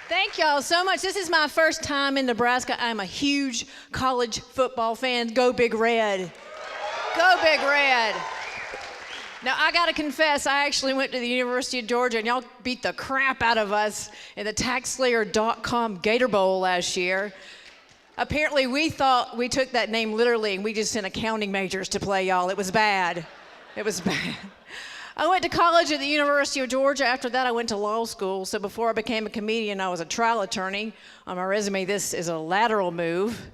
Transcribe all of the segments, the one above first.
Thank y'all so much. This is my first time in Nebraska. I'm a huge college football fan. Go Big Red. Go Big Red. Now, I got to confess, I actually went to the University of Georgia, and y'all beat the crap out of us in the TaxSlayer.com Gator Bowl last year. Apparently, we thought we took that name literally, and we just sent accounting majors to play y'all. It was bad. It was bad. I went to college at the University of Georgia. After that, I went to law school. So before I became a comedian, I was a trial attorney. On my resume, this is a lateral move.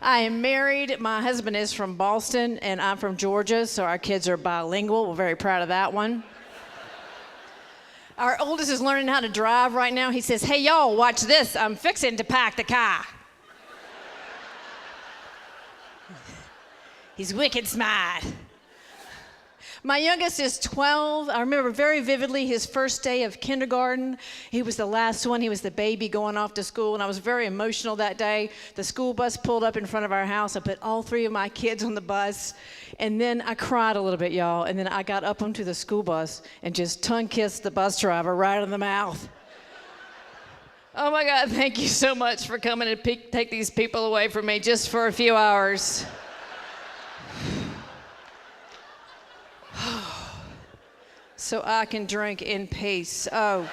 I am married. My husband is from Boston, and I'm from Georgia, so our kids are bilingual. We're very proud of that one. Our oldest is learning how to drive right now. He says, "Hey, y'all, watch this. I'm fixing to park the car." He's wicked smart. My youngest is 12. I remember very vividly his first day of kindergarten. He was the last one. He was the baby going off to school, and I was very emotional that day. The school bus pulled up in front of our house. I put all three of my kids on the bus, and then I cried a little bit, y'all, and then I got up onto the school bus and just tongue-kissed the bus driver right in the mouth. Oh, my God, thank you so much for coming to take these people away from me just for a few hours. So I can drink in peace. Oh,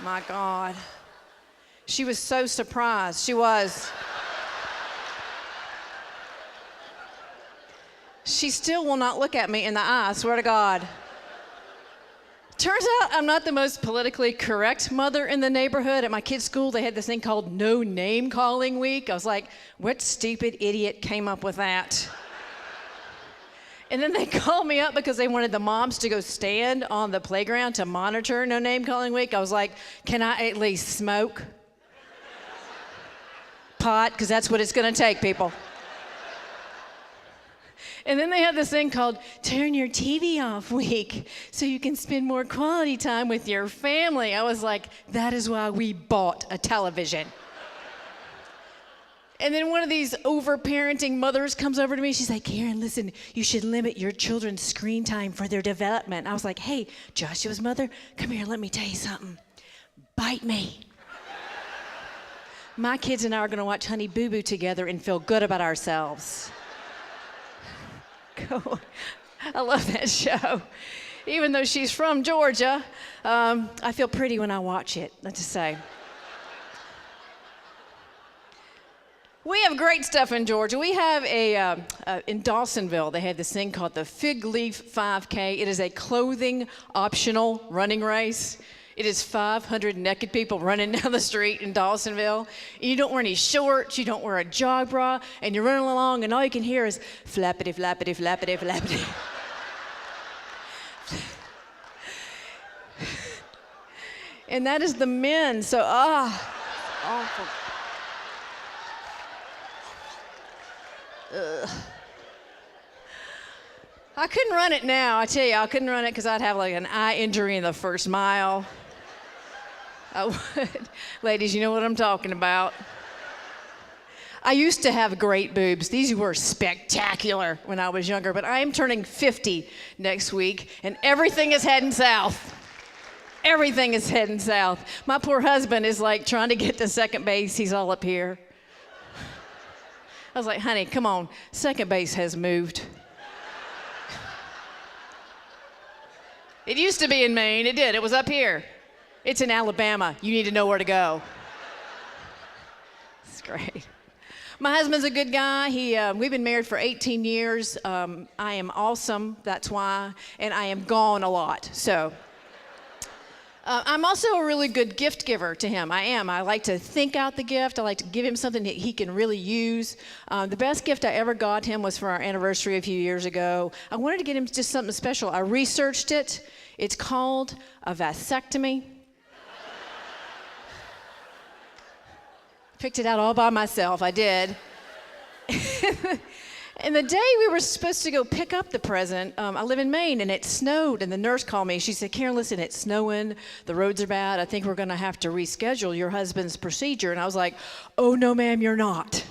my God. She was so surprised. She was. She still will not look at me in the eye, I swear to God. Turns out I'm not the most politically correct mother in the neighborhood. At my kids' school, they had this thing called No Name Calling Week. I was like, what stupid idiot came up with that? And then they called me up because they wanted the moms to go stand on the playground to monitor No Name Calling Week. I was like, can I at least smoke pot? Because that's what it's going to take, people. And then they had this thing called Turn Your TV Off Week so you can spend more quality time with your family. I was like, that is why we bought a television. And then one of these over-parenting mothers comes over to me. She's like, Karen, listen, you should limit your children's screen time for their development. I was like, hey, Joshua's mother, come here, let me tell you something. Bite me. My kids and I are going to watch Honey Boo Boo together and feel good about ourselves. Go. I love that show. Even though she's from Georgia, I feel pretty when I watch it, let's just say. We have great stuff in Georgia. We have in Dawsonville, they have this thing called the Fig Leaf 5K. It is a clothing optional running race. It is 500 naked people running down the street in Dawsonville. You don't wear any shorts, you don't wear a jog bra, and you're running along, and all you can hear is flappity, flappity, flappity, flappity. And that is the men, so, awful. Ugh. I couldn't run it now. I tell you, I couldn't run it because I'd have like an eye injury in the first mile. I would. Ladies, you know what I'm talking about. I used to have great boobs. These were spectacular when I was younger, but I am turning 50 next week, and everything is heading south. Everything is heading south. My poor husband is like trying to get to second base. He's all up here. I was like, honey, come on. Second base has moved. It used to be in Maine. It did. It was up here. It's in Alabama. You need to know where to go. It's great. My husband's a good guy. We've been married for 18 years. I am awesome. That's why. And I am gone a lot. So. I'm also a really good gift giver to him. I am. I like to think out the gift. I like to give him something that he can really use. The best gift I ever got him was for our anniversary a few years ago. I wanted to get him just something special. I researched it. It's called a vasectomy. Picked it out all by myself. I did. And the day we were supposed to go pick up the present, I live in Maine, and it snowed, and the nurse called me. She said, Karen, listen, it's snowing. The roads are bad. I think we're going to have to reschedule your husband's procedure. And I was like, oh, no, ma'am, you're not.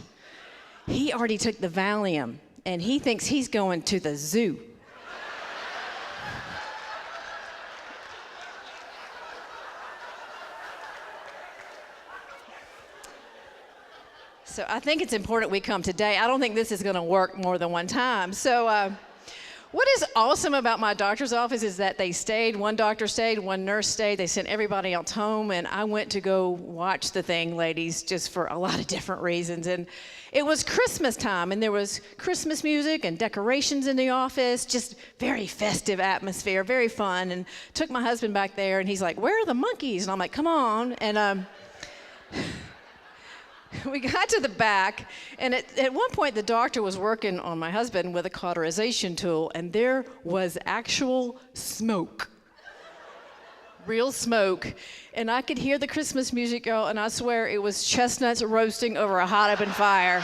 He already took the Valium, and he thinks he's going to the zoo. So I think it's important we come today. I don't think this is going to work more than one time. So what is awesome about my doctor's office is that they stayed. One doctor stayed, one nurse stayed. They sent everybody else home, and I went to go watch the thing, ladies, just for a lot of different reasons. And it was Christmas time, and there was Christmas music and decorations in the office, just very festive atmosphere, very fun. And took my husband back there, and he's like, "Where are the monkeys?" And I'm like, "Come on." And we got to the back, and at one point the doctor was working on my husband with a cauterization tool, and there was actual smoke. Real smoke. And I could hear the Christmas music go, and I swear it was chestnuts roasting over a hot open fire.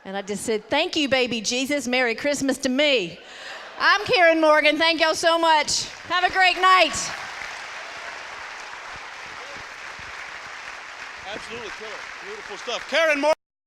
And I just said, "Thank you, baby Jesus. Merry Christmas to me." I'm Karen Morgan. Thank y'all so much. Have a great night. Absolutely killer. Beautiful stuff. Karen Morgan.